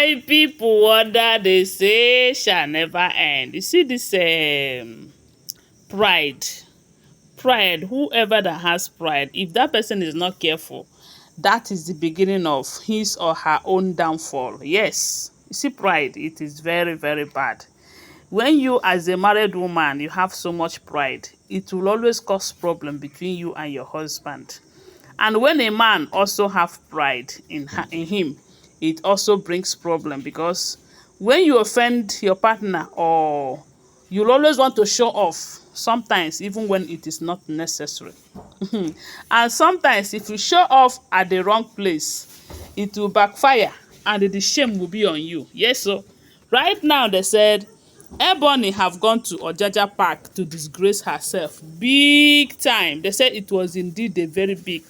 My people, wonder they say shall never end. You see this pride. Pride, whoever that has pride, if that person is not careful, that is the beginning of his or her own downfall. Yes. You see, pride, it is very, very bad. When you as a married woman, you have so much pride, it will always cause problem between you and your husband. And when a man also have pride in him, it also brings problem, because when you offend your partner, or you'll always want to show off, sometimes even when it is not necessary. And sometimes if you show off at the wrong place, it will backfire and the shame will be on you. Yes, so right now they said Ebony have gone to Ojaja Park to disgrace herself big time. They said it was indeed a very big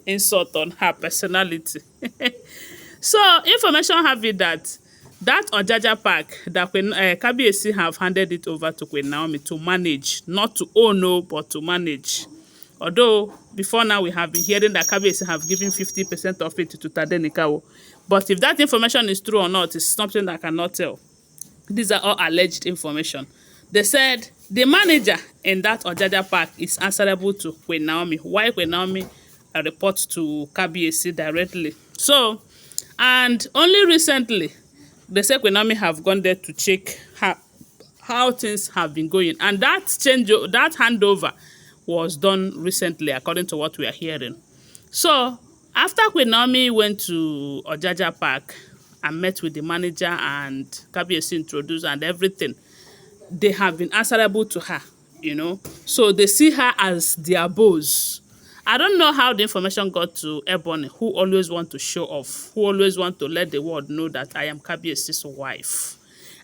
insult on her personality. So information have it that Ojaja Park, that when Kabiyesi have handed it over to Queen Naomi to manage, not to own, no, but to manage. Although before now we have been hearing that Kabiyesi have given 50% of it to Tadenikawo. But if that information is true or not is something that I cannot tell. These are all alleged information. They said the manager in that Ojaja Park is answerable to Queen Naomi, while Queen Naomi reports to Kabiyesi directly. So, and only recently, they say Queen Naomi have gone there to check how things have been going. And that handover was done recently, according to what we are hearing. So, after Queen Naomi went to Ojaja Park and met with the manager and Kabiyesi introduced and everything, they have been answerable to her, you know. So they see her as their boss. I don't know how the information got to Ebony, who always want to show off, who always want to let the world know that I am Kabiyesi's wife.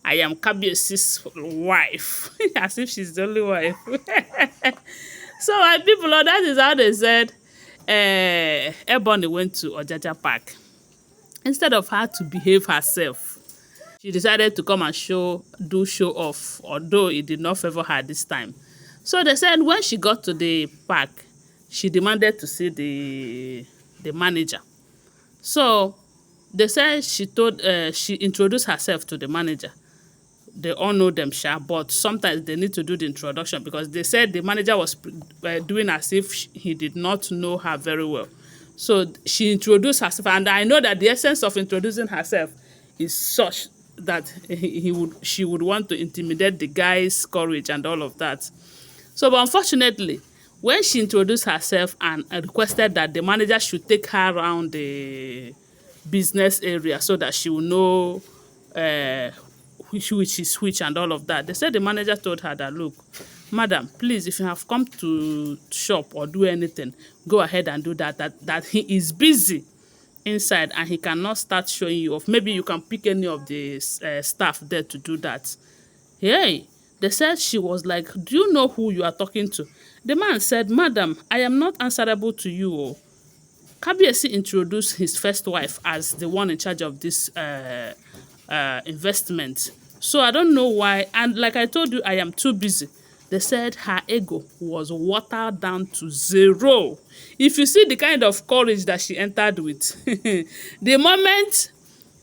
I am Kabiyesi's wife. As if she's the only wife. So my people, that is how they said Ebony went to Ojaja Park. Instead of her to behave herself, she decided to come and show off, although it did not favor her this time. So they said when she got to the park, she demanded to see the manager. So they said she introduced herself to the manager. They all know them, but sometimes they need to do the introduction, because they said the manager was doing as if he did not know her very well. So she introduced herself, and I know that the essence of introducing herself is such that she would want to intimidate the guy's courage and all of that. So, but unfortunately, when she introduced herself and requested that the manager should take her around the business area so that she will know which is which and all of that, they said the manager told her that, look, madam, please, if you have come to shop or do anything, go ahead and do that. That he is busy inside and he cannot start showing you off. Maybe you can pick any of the staff there to do that. Hey, they said she was like, do you know who you are talking to? The man said, madam, I am not answerable to you. Kabiyesi introduced his first wife as the one in charge of this investment. So I don't know why. And like I told you, I am too busy. They said her ego was watered down to zero. If you see the kind of courage that she entered with, the moment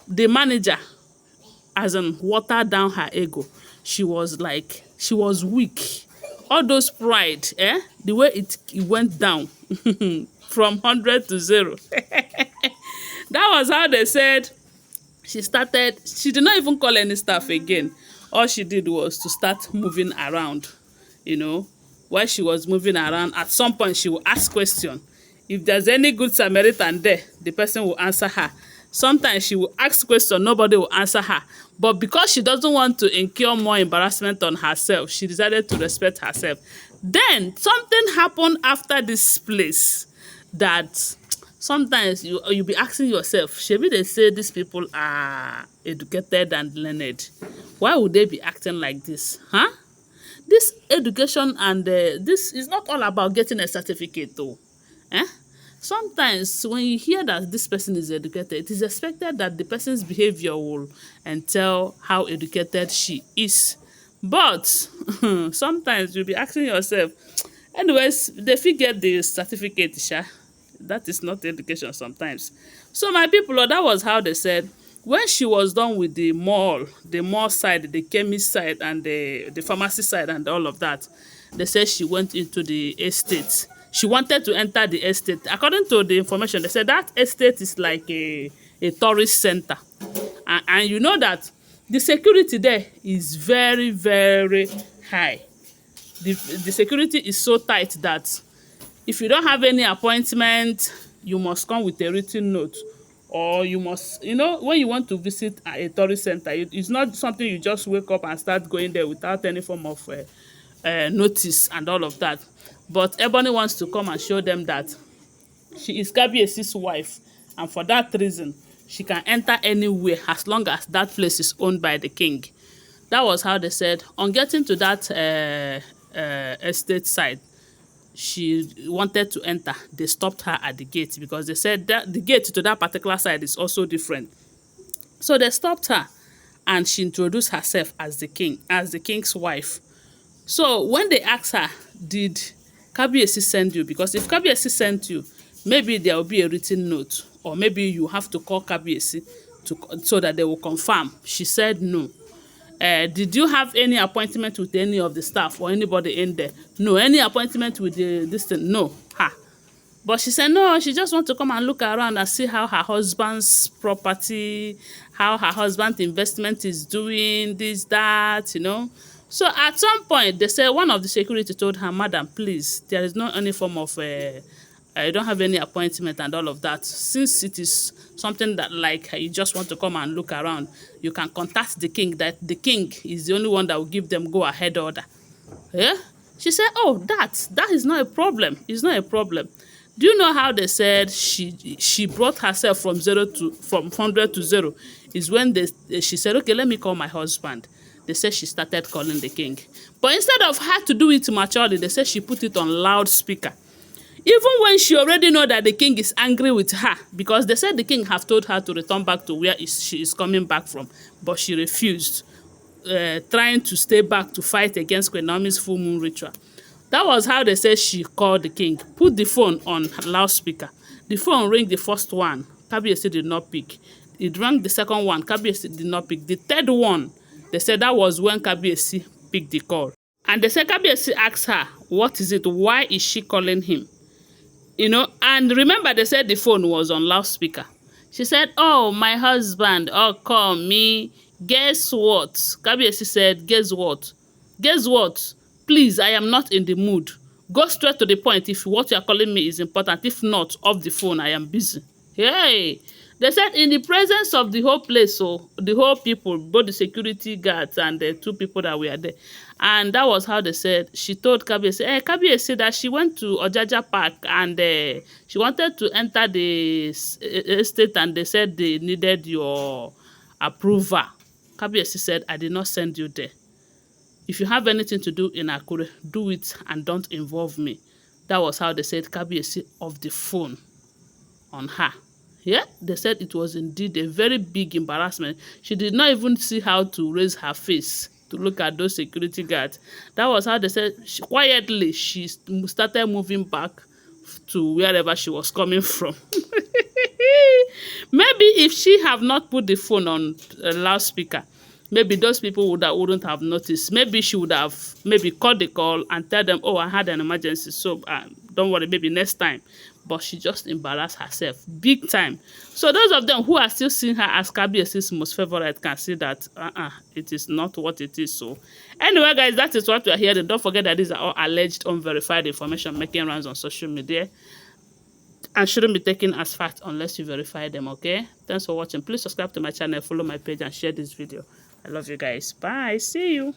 the manager, as in watered down her ego, she was weak. All those pride, the way it went down from 100 to 0. That was how they said she did not even call any staff again. All she did was to start moving around, you know. While she was moving around, at some point she will ask question. If there's any good Samaritan there, the person will answer her. Sometimes she will ask question, nobody will answer her. But because she doesn't want to incur more embarrassment on herself, she decided to respect herself. Then something happened after this place that sometimes you be asking yourself, maybe they say these people are educated and learned. Why would they be acting like this? Huh? This education and this is not all about getting a certificate though. Sometimes when you hear that this person is educated, it is expected that the person's behavior will tell how educated she is. But sometimes you'll be asking yourself, anyways, they figure the certificate, that is not education sometimes. So my people, that was how they said When she was done with the mall side, the chemist side, and the pharmacy side, and all of that, they said she went into the estate. She wanted to enter the estate. According to the information, they said that estate is like a tourist center, and you know that the security there is very, very high. The security is so tight that if you don't have any appointment, you must come with a written note, or you must, when you want to visit a tourist center, it's not something you just wake up and start going there without any form of notice and all of that. But Ebony wants to come and show them that she is Kabiesi's wife, and for that reason she can enter anywhere as long as that place is owned by the king. That was how they said. On getting to that estate side, she wanted to enter. They stopped her at the gate because they said that the gate to that particular side is also different. So they stopped her, and she introduced herself as the king's wife. So when they asked her, did Kabiesi send you? Because if Kabiesi sent you, maybe there will be a written note, or maybe you have to call Kabiesi so that they will confirm. She said no. Did you have any appointment with any of the staff or anybody in there? No. Any appointment with this thing? No. Ha. But she said no, she just want to come and look around and see how her husband's property, how her husband's investment is doing, this, that, So at some point, they said one of the security told her, madam, please, there is no any form of, you don't have any appointment and all of that. Since it is something that like you just want to come and look around, you can contact the king, that the king is the only one that will give them go ahead order. Yeah? She said, oh, that is not a problem. It's not a problem. Do you know how they said she brought herself from 100 to 0? Is when she said, okay, let me call my husband. They said she started calling the king. But instead of her to do it maturely, they said she put it on loudspeaker. Even when she already know that the king is angry with her, because they said the king have told her to return back to where she is coming back from, but she refused, trying to stay back to fight against Queen Naomi's full moon ritual. That was how they said she called the king. Put the phone on loudspeaker. The phone rang the first one. Kabiesi did not pick. It rang the second one. Kabiesi did not pick. The third one, they said that was when Kabiesi picked the call. And they said Kabiesi asked her, what is it? Why is she calling him? And remember they said the phone was on loudspeaker. She said, oh, my husband, oh, call me. Guess what? Kabiesi said, guess what? Guess what? Please, I am not in the mood. Go straight to the point if what you are calling me is important. If not, off the phone, I am busy. Hey! They said in the presence of the whole place, so the whole people, both the security guards and the two people that were there. And that was how they said, she told Kabiesi, Kabiesi that she went to Ojaja Park and she wanted to enter the estate, and they said they needed your approval. Kabiesi said, I did not send you there. If you have anything to do in Akure, do it and don't involve me. That was how they said Kabiesi off the phone on her. Yeah, they said it was indeed a very big embarrassment. She did not even see how to raise her face to look at those security guards. That was how they said quietly she started moving back to wherever she was coming from. Maybe if she have not put the phone on loudspeaker, maybe those people wouldn't have noticed. Maybe she would have called the call and tell them, oh, I had an emergency, so don't worry, maybe next time. But she just embarrassed herself big time. So those of them who are still seeing her as Kabiesi's most favorite can see that it is not what it is. So anyway, guys, that is what we are hearing. Don't forget that these are all alleged unverified information making rounds on social media and shouldn't be taken as fact unless you verify them. Okay, thanks for watching. Please subscribe to my channel, follow my page, and share this video. I love you guys. Bye. See you.